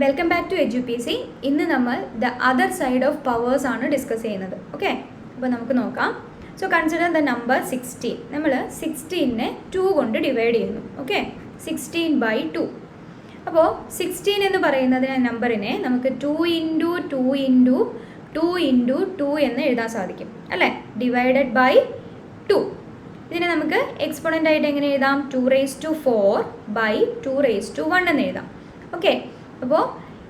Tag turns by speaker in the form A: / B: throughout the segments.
A: Welcome back to എഡ്യൂപിസി. ഇന്ന് നമ്മൾ the other side of powers ആണ് ഡിസ്കസ് ചെയ്യുന്നത്. ഓക്കെ, അപ്പോൾ നമുക്ക് നോക്കാം. So consider the number 16. നമ്മൾ 16നെ 2 കൊണ്ട് ഡിവൈഡ് ചെയ്യുന്നു. ഓക്കെ, 16/2. അപ്പോൾ 16 എന്ന് പറയുന്നതിനെ നമ്പറിനെ നമുക്ക് 2 × 2 × 2 × 2 എന്ന് എഴുതാൻ സാധിക്കും അല്ലേ, ഡിവൈഡഡ് ബൈ 2. ഇതിനെ നമുക്ക് എക്സ്പോണൻ്റ് ആയിട്ട് എങ്ങനെ എഴുതാം? 2^4/2^1 എന്ന് എഴുതാം. ഓക്കെ, അപ്പോൾ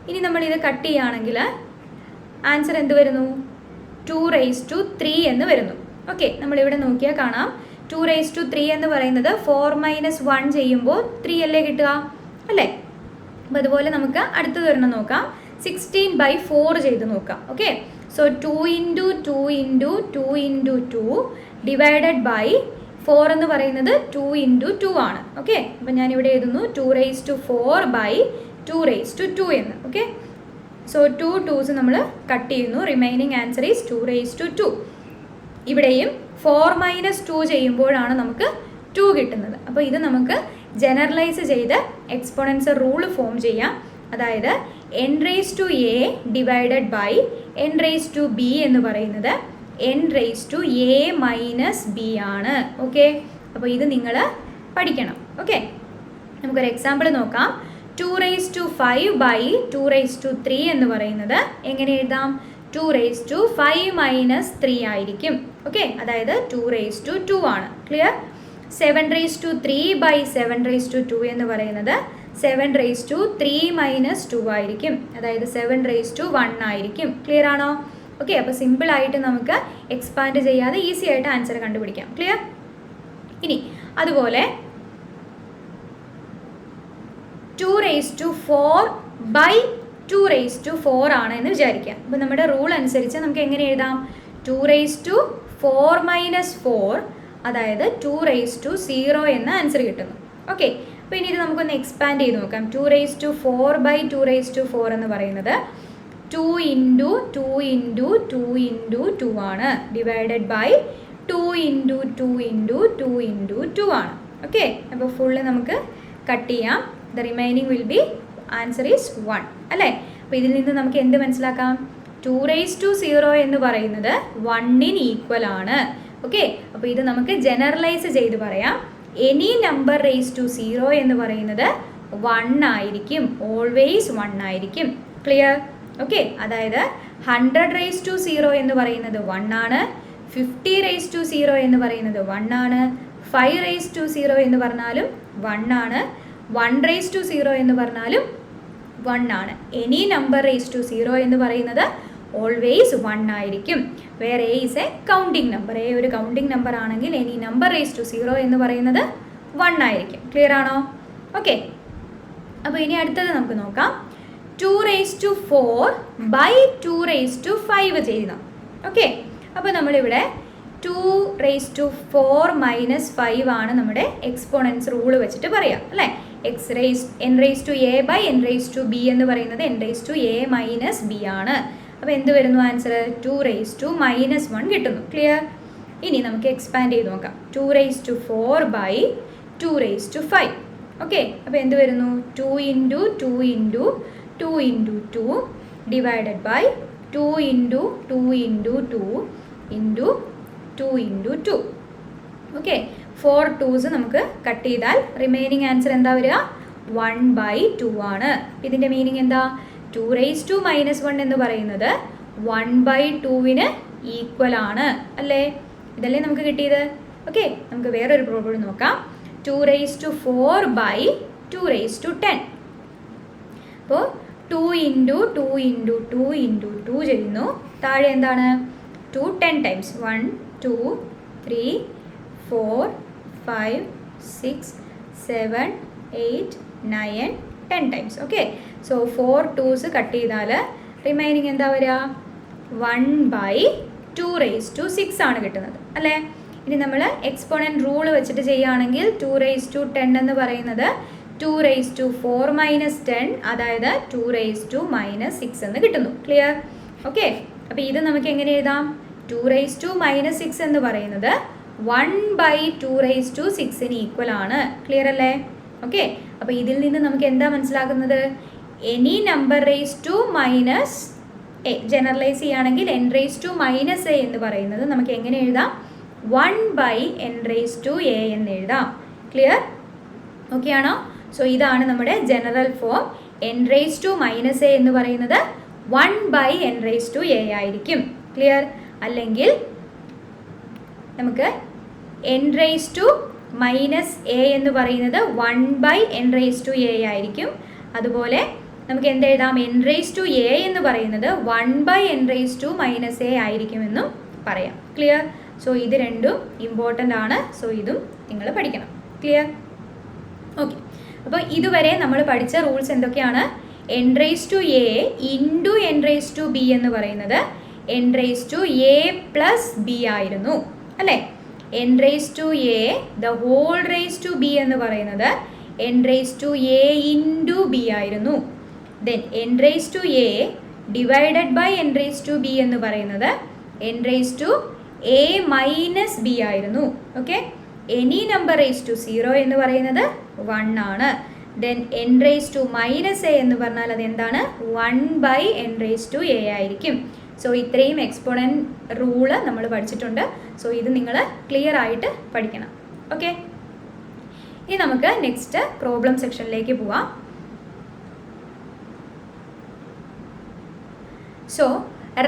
A: ഇനി നമ്മളിത് കട്ട് ചെയ്യുകയാണെങ്കിൽ ആൻസർ എന്ത് വരുന്നു? 2^3 എന്ന് വരുന്നു. ഓക്കെ, നമ്മളിവിടെ നോക്കിയാൽ കാണാം 2^3 എന്ന് പറയുന്നത് 4 - 1 ചെയ്യുമ്പോൾ 3 അല്ലേ കിട്ടുക അല്ലേ. അപ്പോൾ അതുപോലെ നമുക്ക് അടുത്തത് വരണം നോക്കാം. 16/4 ചെയ്ത് നോക്കാം. ഓക്കെ, സോ 2 × 2 × 2 × 2 ഡിവൈഡഡ് ബൈ 4 എന്ന് പറയുന്നത് 2 × 2 ആണ്. ഓക്കെ, അപ്പോൾ ഞാനിവിടെ എഴുതുന്നു 2^4/2^2 എന്ന്. ഓക്കെ, സോ 2 2s നമ്മൾ കട്ട് ചെയ്യുന്നു. Remaining answer is 2^2. ഇവിടെയും 4 - 2 ചെയ്യുമ്പോഴാണ് നമുക്ക് 2 കിട്ടുന്നത്. അപ്പോൾ ഇത് നമുക്ക് ജനറലൈസ് ചെയ്ത് എക്സ്പോണൻസ് റൂൾ ഫോം ചെയ്യാം. അതായത് n⁴ ഡിവൈഡഡ് ബൈ n⁴b എന്ന് പറയുന്നത് n⁴a - b ആണ്. ഓക്കെ, അപ്പോൾ ഇത് നിങ്ങൾ പഠിക്കണം. ഓക്കെ, നമുക്കൊരു എക്സാമ്പിൾ നോക്കാം. 2^5/2^3 എന്ന് പറയുന്നത് എങ്ങനെ എഴുതാം? 2^5 - 3 ആയിരിക്കും. ഓക്കെ, അതായത് 2^2 ആണ്. ക്ലിയർ? 7^3/7^2 എന്ന് പറയുന്നത് 7^3 - 2 ആയിരിക്കും. അതായത് 7^1 ആയിരിക്കും. ക്ലിയർ ആണോ? ഓക്കെ, അപ്പോൾ സിമ്പിളായിട്ട് നമുക്ക് എക്സ്പാൻഡ് ചെയ്യാതെ ഈസി ആയിട്ട് ആൻസർ കണ്ടുപിടിക്കാം. ക്ലിയർ? ഇനി അതുപോലെ 2^4/2^4 ആണ് എന്ന് വിചാരിക്കാം. അപ്പോൾ നമ്മുടെ റൂൾ അനുസരിച്ച് നമുക്ക് എങ്ങനെ എഴുതാം? 2^4 - 4, അതായത് 2^0 എന്ന ആൻസർ കിട്ടുന്നു. ഓക്കെ, അപ്പോൾ ഇനി ഇത് നമുക്കൊന്ന് എക്സ്പാൻഡ് ചെയ്ത് നോക്കാം. 2^4/2^4 എന്ന് പറയുന്നത് 2 × 2 × 2 × 2 ആണ്, ഡിവൈഡഡ് ബൈ 2 × 2 × 2 × 2 ആണ്. ഓക്കെ, അപ്പോൾ ഫുള്ള് നമുക്ക് കട്ട് ചെയ്യാം. The remaining will be answer is 1 അല്ലേ. അപ്പോൾ ഇതിൽ നിന്ന് നമുക്ക് എന്ത് മനസ്സിലാക്കാം? 2^0 എന്ന് പറയുന്നത് 1ന് ഈക്വൽ ആണ്. ഓക്കെ, അപ്പോൾ ഇത് നമുക്ക് ജനറലൈസ് ചെയ്ത് പറയാം. എനി നമ്പർ റേസ് ടു 0 എന്ന് പറയുന്നത് 1 ആയിരിക്കും, ഓൾവേസ് 1 ആയിരിക്കും. ക്ലിയർ? ഓക്കെ, അതായത് 100^0 എന്ന് പറയുന്നത് 1 ആണ്, 50^0 എന്ന് പറയുന്നത് 1 ആണ്, 5^0 എന്ന് പറഞ്ഞാലും 1 ആണ്, 1^0 എന്ന് പറഞ്ഞാലും 1 ആണ്. എനി നമ്പർ റേസ് ടു 0 എന്ന് പറയുന്നത് ഓൾവേസ് 1 ആയിരിക്കും. വേറെ A is A counting number. A ഒരു കൗണ്ടിങ് നമ്പർ ആണെങ്കിൽ എനി നമ്പർ റേസ് ടു 0 എന്ന് പറയുന്നത് 1 ആയിരിക്കും. ക്ലിയർ ആണോ? ഓക്കെ, അപ്പോൾ ഇനി അടുത്തത് നമുക്ക് നോക്കാം. 2^4/2^5 ചെയ്യണം. ഓക്കെ, അപ്പോൾ നമ്മളിവിടെ 2^4 - 5 ആണ് നമ്മുടെ എക്സ്പോണൻസ് റൂൾ വെച്ചിട്ട് പറയാം അല്ലേ. n⁴a/n⁴b എന്ന് പറയുന്നത് n⁴a - b ആണ്. അപ്പോൾ എന്ത് വരുന്നു ആൻസർ? 2^-1 കിട്ടുന്നു. ക്ലിയർ? ഇനി നമുക്ക് എക്സ്പാൻഡ് ചെയ്ത് നോക്കാം. 2^4/2^5. ഓക്കെ, അപ്പോൾ എന്ത് വരുന്നു? 2 × 2 × 2 × 2 ഡിവൈഡഡ് ബൈ 2 × 2 × 2 × 2 × 2. ഓക്കെ, 4 2s നമുക്ക് കട്ട് ചെയ്താൽ റിമൈനിങ് ആൻസർ എന്താ വരിക? 1/2 ആണ്. ഇതിൻ്റെ മീനിങ് എന്താ? 2^-1 എന്ന് പറയുന്നത് 1/2ന് ഈക്വൽ ആണ് അല്ലേ. ഇതല്ലേ നമുക്ക് കിട്ടിയത്. ഓക്കെ, നമുക്ക് വേറൊരു പ്രോബ്ലം നോക്കാം. 2^4/2^10. അപ്പോൾ 2 × 2 × 2 × 2 ചെയ്യുന്നു. താഴെ എന്താണ്? 2 10 times. 1 2 3 4 5 6 7 8 9 10 times. Okay, so 4 2s cut ചെയ്താൽ റിമൈനിങ് എന്താ വരിക? 1/2^6 ആണ് കിട്ടുന്നത് അല്ലേ. ഇനി നമ്മൾ എക്സ്പോണൻറ്റ് റൂൾ വെച്ചിട്ട് ചെയ്യുകയാണെങ്കിൽ 2^10 എന്ന് പറയുന്നത് 2^4 - 10, അതായത് 2^-6 എന്ന് കിട്ടുന്നു. ക്ലിയർ? ഓക്കെ, അപ്പോൾ ഇത് നമുക്ക് എങ്ങനെ എഴുതാം? 2^-6 എന്ന് പറയുന്നത് 1/2^6ന് ഈക്വൽ ആണ്. ക്ലിയർ അല്ലേ? ഓക്കെ, അപ്പോൾ ഇതിൽ നിന്ന് നമുക്ക് എന്താ മനസ്സിലാക്കുന്നത്? Any number raise to minus a. Generalize ചെയ്യുകയാണെങ്കിൽ n raise to minus a എന്ന് പറയുന്നത് നമുക്ക് എങ്ങനെ എഴുതാം? 1/n റേസ് ടു എ എന്ന് എഴുതാം. ക്ലിയർ? ഓക്കെ ആണോ? സോ ഇതാണ് നമ്മുടെ general form. n raise to minus a എന്ന് പറയുന്നത് 1/n റേസ് ടു എ ആയിരിക്കും. ക്ലിയർ? അല്ലെങ്കിൽ നമുക്ക് n raise to minus a എന്ന് പറയുന്നത് 1/n റേസ് ടു എ ആയിരിക്കും. അതുപോലെ നമുക്ക് എന്തെഴുതാം? n റേസ് ടു എ എന്ന് പറയുന്നത് 1/n raise to minus A ആയിരിക്കുമെന്നും പറയാം. ക്ലിയർ? സോ ഇത് രണ്ടും ഇമ്പോർട്ടൻ്റ് ആണ്. സോ ഇതും നിങ്ങൾ പഠിക്കണം. ക്ലിയർ? ഓക്കെ. അപ്പോൾ ഇതുവരെ നമ്മൾ പഠിച്ച റൂൾസ് എന്തൊക്കെയാണ്? n raise to a into n raise to b എന്ന് പറയുന്നത് n raise to a plus b ആയിരുന്നു അല്ലേ? n raise to a the whole raise to b എന്ന് പറയുന്നത് n raise to a into b ആയിരുന്നു. Then n raise to a divided by n raise to b എന്ന് പറയുന്നത് n raise to a minus b ആയിരുന്നു. Okay. Any number raise to 0 എന്ന് പറയുന്നത് 1 ആണ്. Then n raise to minus a എന്ന് പറഞ്ഞാൽ അതെന്താണ്? 1/n റേസ് ടു എ ആയിരിക്കും. സോ ഇത്രയും എക്സ്പോണൻറ്റ് റൂള് നമ്മൾ പഠിച്ചിട്ടുണ്ട്. സോ ഇത് നിങ്ങൾ ക്ലിയർ ആയിട്ട് പഠിക്കണം. ഓക്കെ. ഇനി നമുക്ക് നെക്സ്റ്റ് പ്രോബ്ലം സെക്ഷനിലേക്ക് പോവാം. So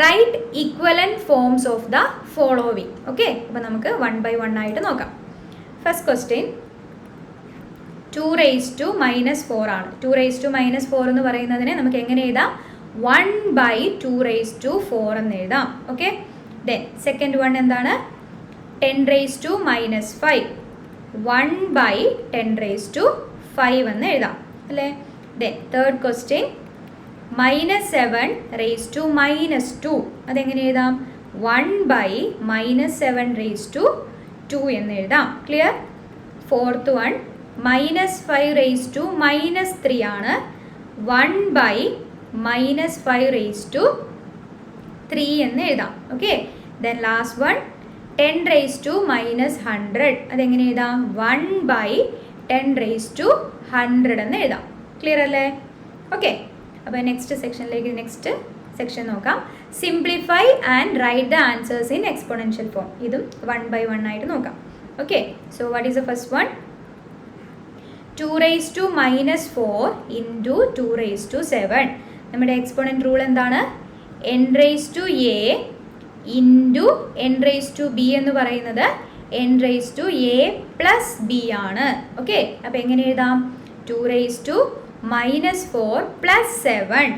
A: write equivalent forms of the following. Okay. അപ്പോൾ നമുക്ക് 1 by 1 ആയിട്ട് നോക്കാം. First question 2 raise to minus 4 ആണ്. 2 റേസ് ടു മൈനസ് 4 എന്ന് പറയുന്നതിനെ നമുക്ക് എങ്ങനെ എഴുതാം? 1/2 റേസ് ടു 4 എന്ന് എഴുതാം. ഓക്കെ. ദെൻ സെക്കൻഡ് വൺ എന്താണ്? 10 raise to minus 5 1/10 raise to 5 എന്ന് എഴുതാം അല്ലേ? Then third question -7 raise to -2 അതെങ്ങനെ എഴുതാം? 1/-7 റേസ് ടു 2 എന്ന് എഴുതാം. Clear? Fourth one -5 raise to -3 ആണ്. 1/-5 റേസ് ടു 3 എന്ന് എഴുതാം. Okay. Then last one 10 raise to -100 അതെങ്ങനെ എഴുതാം? 1/10 റേസ് ടു 100 എന്ന് എഴുതാം. ക്ലിയർ അല്ലേ? ഓക്കെ. അപ്പോൾ നെക്സ്റ്റ് സെക്ഷൻ നോക്കാം. Simplify and write the answers in exponential form. ഇതും 1 by 1 ആയിട്ട് നോക്കാം. Okay. So what is the first one? 2 raise to -4 into 2 raise to 7. നമ്മുടെ എക്സ്പോണൻറ്റ് റൂൾ എന്താണ്? n raise to a into n raise to b എന്ന് പറയുന്നത് n raise to a plus b ആണ്. Okay. അപ്പോൾ എങ്ങനെ എഴുതാം? 2 റേസ് ടു -4 പ്ലസ് 7.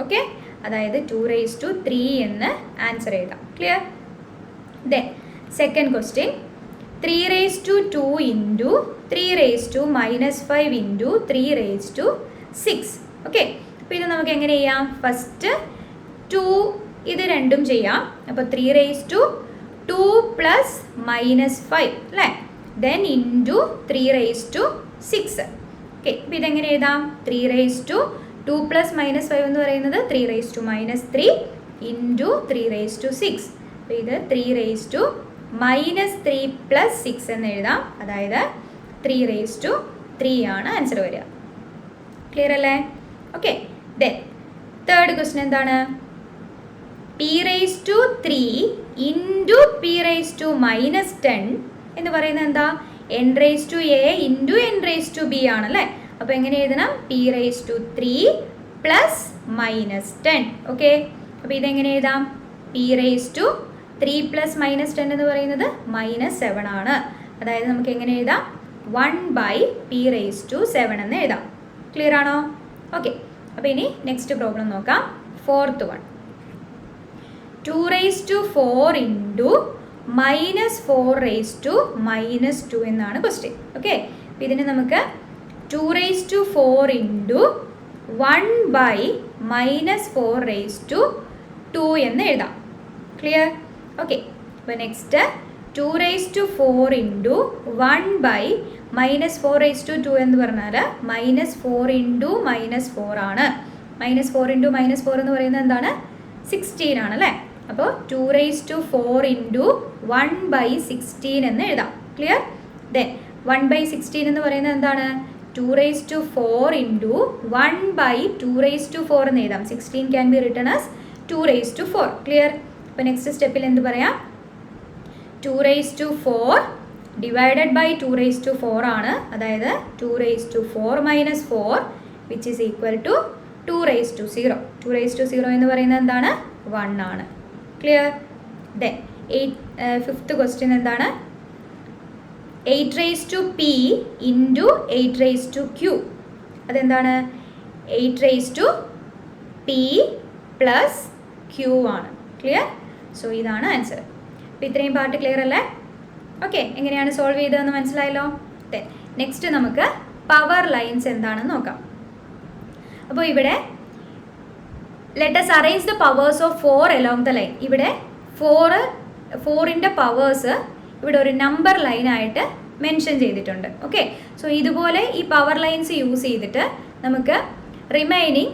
A: ഓക്കെ. അതായത് 2 raise to 3 എന്ന് ആൻസർ എഴുതാം. Clear? Then second question 3 raise to 2 into 3 raise to -5 into 3 raise to 6. Okay. അപ്പോൾ ഇത് നമുക്ക് എങ്ങനെ ചെയ്യാം? ഫസ്റ്റ് 2 ഇത് രണ്ടും ചെയ്യാം. അപ്പോൾ 3 റേസ് ടു 2 പ്ലസ് -5 അല്ലേ? Then into 3 raise to 6. Okay. അപ്പോൾ ഇതെങ്ങനെ എഴുതാം? 3 റേസ് ടു 2 പ്ലസ് -5 എന്ന് പറയുന്നത് 3 raise to -3 into 3 raise to 6. അപ്പോൾ ഇത് 3 റേസ് ടു -3 പ്ലസ് 6 എന്ന് എഴുതാം. അതായത് 3 റേസ് ടു 3 ആണ് ആൻസർ വരിക. ക്ലിയർ അല്ലേ? ഓക്കെ. ദെൻ തേർഡ് ക്വസ്റ്റ്യൻ എന്താണ്? p raise to 3 into p raise to -10 എന്ന് പറയുന്നത് എന്താ? n raise to a into n raise to b ആണല്ലേ? അപ്പോൾ എങ്ങനെ എഴുതണം? p raise to 3 plus -10. Okay. അപ്പോൾ ഇതെങ്ങനെ എഴുതാം? p റേസ് ടു 3 പ്ലസ് -10 എന്ന് പറയുന്നത് -7 ആണ്. അതായത് നമുക്ക് എങ്ങനെ എഴുതാം? 1/p റേസ് ടു 7 എന്ന് എഴുതാം. ക്ലിയർ ആണോ? ഓക്കെ. അപ്പോൾ ഇനി നെക്സ്റ്റ് പ്രോബ്ലം നോക്കാം. Fourth one 2 raise to 4 into -4 raise to -2 എന്നാണ് ക്വസ്റ്റ്യൻ. ഓക്കെ. അപ്പോൾ ഇതിന് നമുക്ക് 2 raise to 4 into 1/-4 raise to 2 എന്ന് എഴുതാം. ക്ലിയർ? ഓക്കെ. അപ്പോൾ next 2 raise to 4 into 1/-4 raise to 2 എന്ന് പറഞ്ഞാൽ -4 ഇൻറ്റു -4 ആണ്. -4 ഇൻറ്റു -4 എന്ന് പറയുന്നത് എന്താണ്? 16 ആണല്ലേ? അപ്പോൾ 2 റേസ് ടു 4 ഇൻറ്റു 1/16 എന്ന് എഴുതാം. ക്ലിയർ? ദെൻ 1/16 എന്ന് പറയുന്നത് എന്താണ്? 2 raised to 4 into 1 by 2 raised to 4 എന്ന് എഴുതാം. 16 can be written as 2 raised to 4. Clear? അപ്പോൾ നെക്സ്റ്റ് സ്റ്റെപ്പിൽ എന്ത് പറയാം? 2 raised to 4 divided by 2 raised to 4 ആണ്. അതായത് 2 raised to 4 minus 4 which is equal to 2 raised to 0. 2 raised to 0 എന്ന് പറയുന്നത് എന്താണ്? 1 ആണ്. ക്ലിയർ? ദെൻ ഫിഫ്ത്ത് ക്വസ്റ്റ്യൻ എന്താണ്? 8 raised to p into 8 raised to q. അതെന്താണ്? 8 raised to p plus q ആണ്. Clear? So ഇതാണ് ആൻസർ. അപ്പോൾ ഇത്രയും പാർട്ട് ക്ലിയർ അല്ലേ? ഓക്കെ, എങ്ങനെയാണ് സോൾവ് ചെയ്തതെന്ന് മനസ്സിലായല്ലോ. ദെൻ നെക്സ്റ്റ് നമുക്ക് പവർ ലൈൻസ് എന്താണെന്ന് നോക്കാം. അപ്പോൾ ഇവിടെ let us arrange the powers of 4 along the line. ഇവിടെ 4ൻ്റെ പവേഴ്സ് ഇവിടെ ഒരു നമ്പർ ലൈനായിട്ട് മെൻഷൻ ചെയ്തിട്ടുണ്ട്. ഓക്കെ, സോ ഇതുപോലെ ഈ പവർ ലൈൻസ് യൂസ് ചെയ്തിട്ട് നമുക്ക് remaining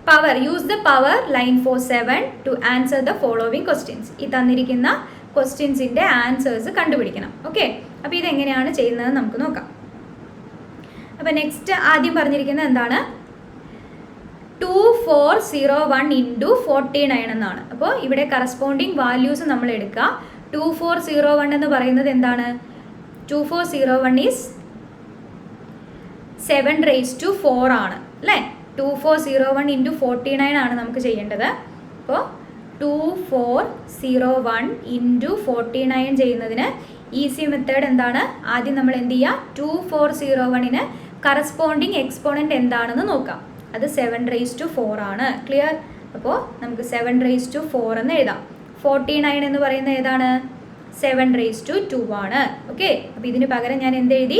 A: power use the power line for 7 to answer the following questions. ഈ തന്നിരിക്കുന്ന ക്വസ്റ്റ്യൻസിൻ്റെ ആൻസേഴ്സ് കണ്ടുപിടിക്കണം. ഓക്കെ, അപ്പോൾ ഇതെങ്ങനെയാണ് ചെയ്യുന്നത് നമുക്ക് നോക്കാം. അപ്പോൾ നെക്സ്റ്റ് ആദ്യം പറഞ്ഞിരിക്കുന്നത് എന്താണ്? 2401 ഇൻറ്റു 49 എന്നാണ്. അപ്പോൾ ഇവിടെ കറസ്പോണ്ടിങ് വാല്യൂസ് നമ്മൾ എടുക്കുക. 2401 എന്ന് പറയുന്നത് എന്താണ്? 2401 ഈസ് 7 raised to 4 ആണ് അല്ലേ? 2401 ഇൻറ്റു 49 ആണ് നമുക്ക് ചെയ്യേണ്ടത്. അപ്പോൾ 2401 ഇൻറ്റു 49 ചെയ്യുന്നതിന് ഈസി മെത്തേഡ് എന്താണ്? ആദ്യം നമ്മൾ എന്ത് ചെയ്യുക? 2401ന് കറസ്പോണ്ടിങ് എക്സ്പോണൻറ്റ് എന്താണെന്ന് നോക്കാം. അത് 7 raised to 4 ആണ്. ക്ലിയർ? അപ്പോൾ നമുക്ക് 7 raised to 4 എന്ന് എഴുതാം. 49 എന്ന് പറയുന്നത് ഏതാണ്? 7 raised to 2 ആണ്. ഓക്കെ, അപ്പോൾ ഇതിന് പകരം ഞാൻ എന്ത് എഴുതി?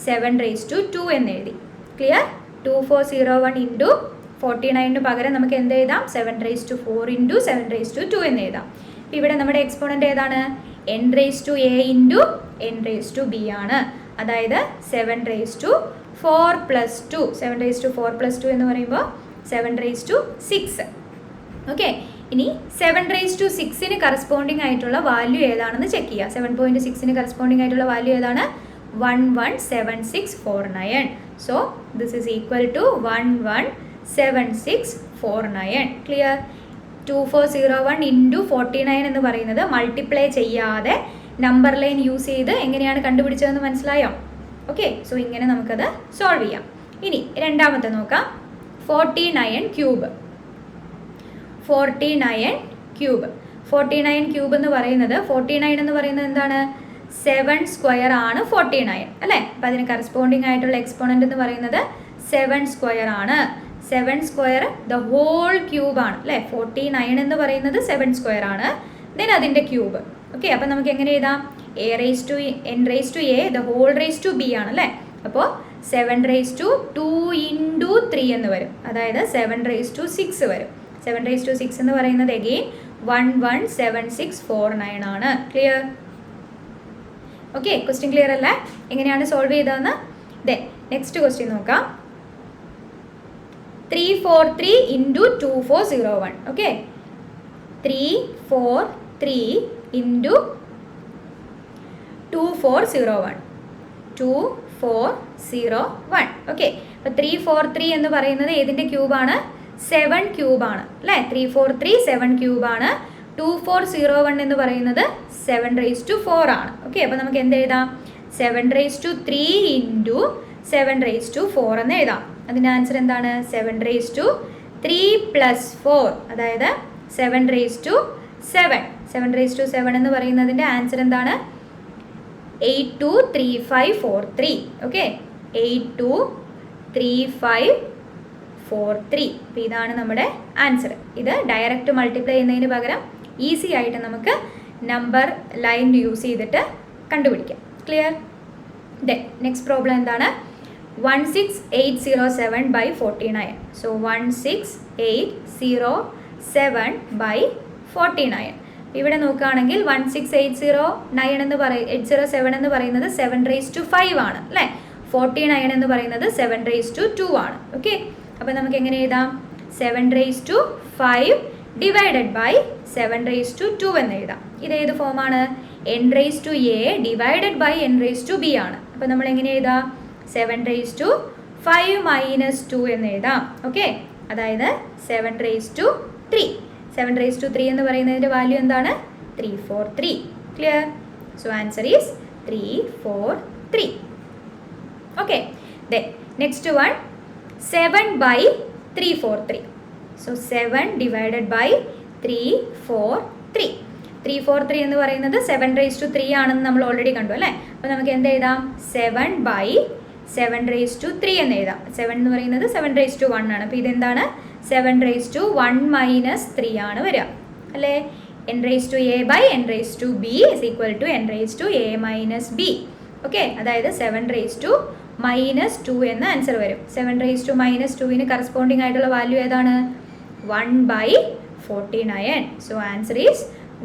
A: 7 raised to 2 എന്ന് എഴുതി. ക്ലിയർ? 2401 ഇൻറ്റു 49ന് പകരം നമുക്ക് എന്ത് എഴുതാം? 7 raised to 4 into 7 raised to 2 എന്ന് എഴുതാം. അപ്പോൾ ഇവിടെ നമ്മുടെ എക്സ്പോണൻ്റ് ഏതാണ്? n raised to a into n raised to b ആണ്. അതായത് 7 raised to 4 plus 2. 7 raised to 4 plus 2 എന്ന് പറയുമ്പോൾ 7 raised to 6. ഓക്കെ, ഇനി 7 raised to 6ന് കറസ്പോണ്ടിങ് ആയിട്ടുള്ള വാല്യൂ ഏതാണെന്ന് ചെക്ക് ചെയ്യുക. 7.6ന് കറസ്പോണ്ടിങ് ആയിട്ടുള്ള വാല്യൂ ഏതാണ്? 117649. So this is equal to 117649. Clear? 2401 into 49 എന്ന് പറയുന്നത് മൾട്ടിപ്ലൈ ചെയ്യാതെ നമ്പർ ലൈൻ യൂസ് ചെയ്ത് എങ്ങനെയാണ് കണ്ടുപിടിച്ചതെന്ന് മനസ്സിലായോ? ഓക്കെ, സോ ഇങ്ങനെ നമുക്കത് സോൾവ് ചെയ്യാം. ഇനി രണ്ടാമത്തെ നോക്കാം. 49 ക്യൂബ്. 49 ക്യൂബ് എന്ന് പറയുന്നത് 49 എന്ന് പറയുന്നത് എന്താണ്? 7 സ്ക്വയർ ആണ് 49 അല്ലേ? അപ്പോൾ അതിന് കറസ്പോണ്ടിങ് ആയിട്ടുള്ള എക്സ്പോണൻ്റ് എന്ന് പറയുന്നത് 7 സ്ക്വയർ ആണ്. 7 സ്ക്വയർ ദ ഹോൾ ക്യൂബ് ആണ് അല്ലേ? 49 എന്ന് പറയുന്നത് 7 സ്ക്വയർ ആണ്. ദെൻ അതിൻ്റെ ക്യൂബ്. ഓക്കെ, അപ്പോൾ നമുക്ക് എങ്ങനെ എഴുതാം? a raised to n raised to a the whole raised to b ആണ് അല്ലേ? അപ്പോൾ 7 raised to 2 ഇൻറ്റു 3 എന്ന് വരും. അതായത് 7 raised to 6 വരും. 7 raised to 6 എന്ന് പറയുന്നത് അഗെയിൻ 117649 ആണ്. ക്ലിയർ? ഓക്കെ, ക്വസ്റ്റ്യൻ ക്ലിയർ അല്ലേ? എങ്ങനെയാണ് സോൾവ് ചെയ്തതെന്ന്? ദെൻ നെക്സ്റ്റ് ക്വസ്റ്റ്യൻ നോക്കാം. 343 ഇൻറ്റു 2401. Okay, 343 into 2401. 2401. ഓക്കെ, അപ്പോൾ 343 എന്ന് പറയുന്നത് ഏതിൻ്റെ ക്യൂബാണ്? 7 ക്യൂബാണ് അല്ലേ? 343 7 ക്യൂബാണ്. 2401 എന്ന് പറയുന്നത് 7 raised to 4 ആണ്. ഓക്കെ, അപ്പോൾ നമുക്ക് എന്ത് എഴുതാം? 7 raised to 3 into 7 raised to 4 എന്ന് എഴുതാം. അതിൻ്റെ ആൻസർ എന്താണ്? 7 raised to 3 plus 4. അതായത് 7 raised to 7. 7 raised to 7 എന്ന് പറയുന്നതിൻ്റെ ആൻസർ എന്താണ്? 823543. ഓക്കെ, 823543. അപ്പോൾ ഇതാണ് നമ്മുടെ ആൻസർ. ഇത് ഡയറക്റ്റ് മൾട്ടിപ്ലൈ ചെയ്യുന്നതിന് പകരം ഈസി ആയിട്ട് നമുക്ക് നമ്പർ ലൈൻ യൂസ് ചെയ്തിട്ട് കണ്ടുപിടിക്കാം. ക്ലിയർ? ദെൻ നെക്സ്റ്റ് പ്രോബ്ലം എന്താണ്? 16807 by 49. So 16807 by 49. ഇവിടെ നോക്കുകയാണെങ്കിൽ 16809 എന്ന് 807 എന്ന് പറയുന്നത് 7 raised to 5 ആണ് അല്ലേ? 49 എന്ന് പറയുന്നത് 7 raised to 2 ആണ്. ഓക്കെ, അപ്പോൾ നമുക്ക് എങ്ങനെ എഴുതാം? 7 raised to 5 divided by 7 raised to 2 എന്ന് എഴുതാം. ഇത് ഏത് ഫോമാണ്? n raised to a divided by n raised to b ആണ്. അപ്പോൾ നമ്മൾ എങ്ങനെ എഴുതാം? 7⁵ - 2 എന്ന് എഴുതാം. ഓക്കെ, അതായത് 7⁵3. 7⁵3 എന്ന് പറയുന്നതിൻ്റെ വാല്യൂ എന്താണ്? 343. Clear? So answer is 343. Okay, then next one 7/343. So 7 divided by 343. 343 എന്ന് പറയുന്നത് 7⁵3 ആണെന്ന് നമ്മൾ ഓൾറെഡി കണ്ടു അല്ലേ? അപ്പോൾ നമുക്ക് എന്ത് എഴുതാം? 7/7⁵3 എന്ന് എഴുതാം. 7 എന്ന് പറയുന്നത് 7⁵1 ആണ്. അപ്പോൾ ഇതെന്താണ്? 7⁵1 - 3 ആണ് വരിക അല്ലേ? n⁴ (b) is equal to n⁴ - b. Okay, അതായത് 7⁻2 എന്ന ആൻസർ വരും. 7⁻2 കറസ്പോണ്ടിങ് ആയിട്ടുള്ള വാല്യൂ ഏതാണ്? 1/49. സോ ആൻസർ ഈസ്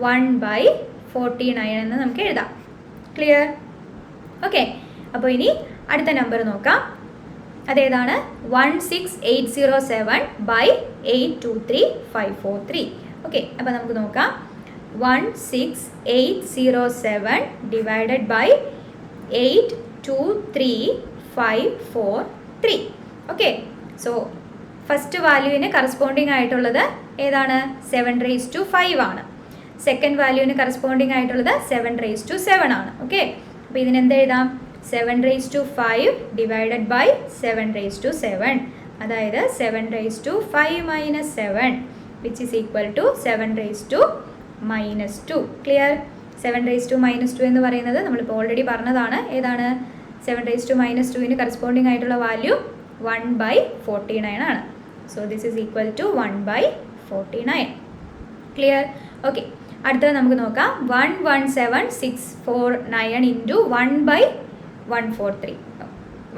A: 1/49 എന്ന് നമുക്ക് എഴുതാം. ക്ലിയർ? ഓക്കെ, അപ്പോൾ ഇനി അടുത്ത നമ്പർ നോക്കാം. അതേതാണ്? 16807/823543. ഓക്കെ, അപ്പോൾ നമുക്ക് നോക്കാം. 16807 divided by 823543. Okay, so first വാല്യൂവിന് കറസ്പോണ്ടിങ് ആയിട്ടുള്ളത് ഏതാണ്? 7⁵5 ആണ്. സെക്കൻഡ് വാല്യൂവിന് കറസ്പോണ്ടിങ് ആയിട്ടുള്ളത് 7⁵7 ആണ്. ഓക്കെ, അപ്പോൾ ഇതിനെന്ത് എഴുതാം? 7⁵5 ഡിവൈഡഡ് ബൈ 7⁵7, അതായത് 7⁵5 - 7 which is equal to 7⁻2. Clear? 7⁻2 എന്ന് പറയുന്നത് നമ്മളിപ്പോൾ ഓൾറെഡി പറഞ്ഞതാണ്. ഏതാണ്? 7⁻2 കറസ്പോണ്ടിങ് ആയിട്ടുള്ള വാല്യൂ 1/49 ആണ്. So this is equal to 1/49. Clear? Okay, അടുത്തത് നമുക്ക് നോക്കാം. 117,649 ഇൻറ്റു 1/143.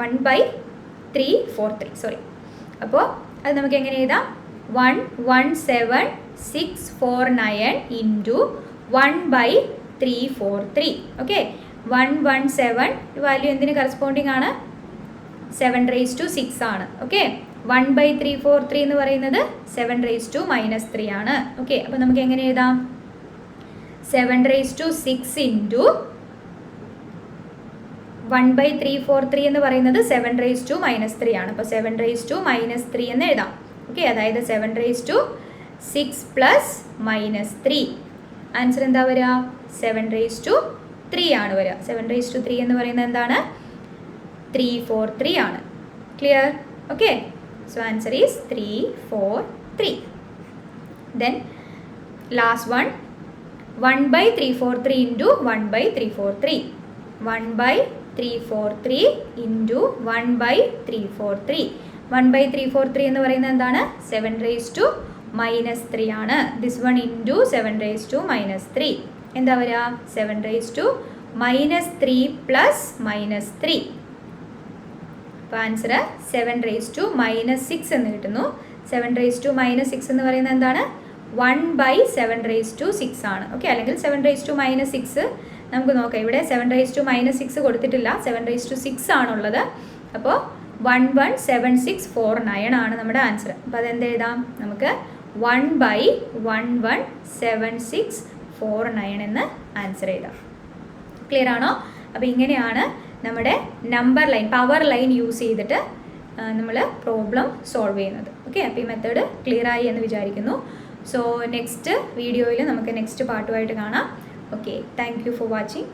A: 1/343, സോറി. അപ്പോൾ അത് നമുക്ക് എങ്ങനെ എഴുതാം? 117,649 ഇൻറ്റു 1/343. ഓക്കെ, 117 വാല്യൂ എന്തിന് കറസ്പോണ്ടിങ് ആണ്? 7⁻6 ആണ്. ഓക്കെ, 1/343 എന്ന് പറയുന്നത് 7⁻3 ആണ്. ഓക്കെ, അപ്പോൾ നമുക്ക് എങ്ങനെ എഴുതാം? 7⁻6 ഇൻറ്റു 1/343 എന്ന് പറയുന്നത് 7⁻3 ആണ്. അപ്പോൾ 7⁻3 എന്ന് എഴുതാം. ഓക്കെ, അതായത് 7⁻6 പ്ലസ് -3. ആൻസർ എന്താ വരിക? 7⁻3 ആണ് വരിക. 7⁻3 എന്ന് പറയുന്നത് എന്താണ്? 343 ആണ്. Clear? Okay, so answer is 343. Then last one 1/343 into 1/343. 1/343 into 1/343. 1/343 എന്ന് പറയുന്നത് എന്താണ്? 7⁻3 ആണ്. ദിസ് വൺ ഇൻറ്റു 7⁻3 എന്താ വരിക? 7⁻3 പ്ലസ് -3. അപ്പോൾ ആൻസർ 7⁻6 എന്ന് കിട്ടുന്നു. 7⁻6 എന്ന് പറയുന്നത് എന്താണ്? 1/7�6 ആണ്. ഓക്കെ, അല്ലെങ്കിൽ 7⁻6 നമുക്ക് നോക്കാം. ഇവിടെ 7⁻6 കൊടുത്തിട്ടില്ല, 7⁻6 ആണുള്ളത്. അപ്പോൾ 117,649 ആണ് നമ്മുടെ ആൻസർ. അപ്പോൾ അതെന്ത് എഴുതാം? നമുക്ക് 1/117649 എന്ന് ആൻസർ എഴുതാം. ക്ലിയർ ആണോ? അപ്പോൾ ഇങ്ങനെയാണ് നമ്മുടെ number line, power line use ചെയ്തിട്ട് നമ്മൾ പ്രോബ്ലം സോൾവ് ചെയ്യുന്നത്. ഓക്കെ, അപ്പോൾ ഈ മെത്തേഡ് ക്ലിയർ ആയി എന്ന് വിചാരിക്കുന്നു. സോ നെക്സ്റ്റ് വീഡിയോയിൽ നമുക്ക് നെക്സ്റ്റ് പാർട്ടുമായിട്ട് കാണാം. Okay, thank you for watching.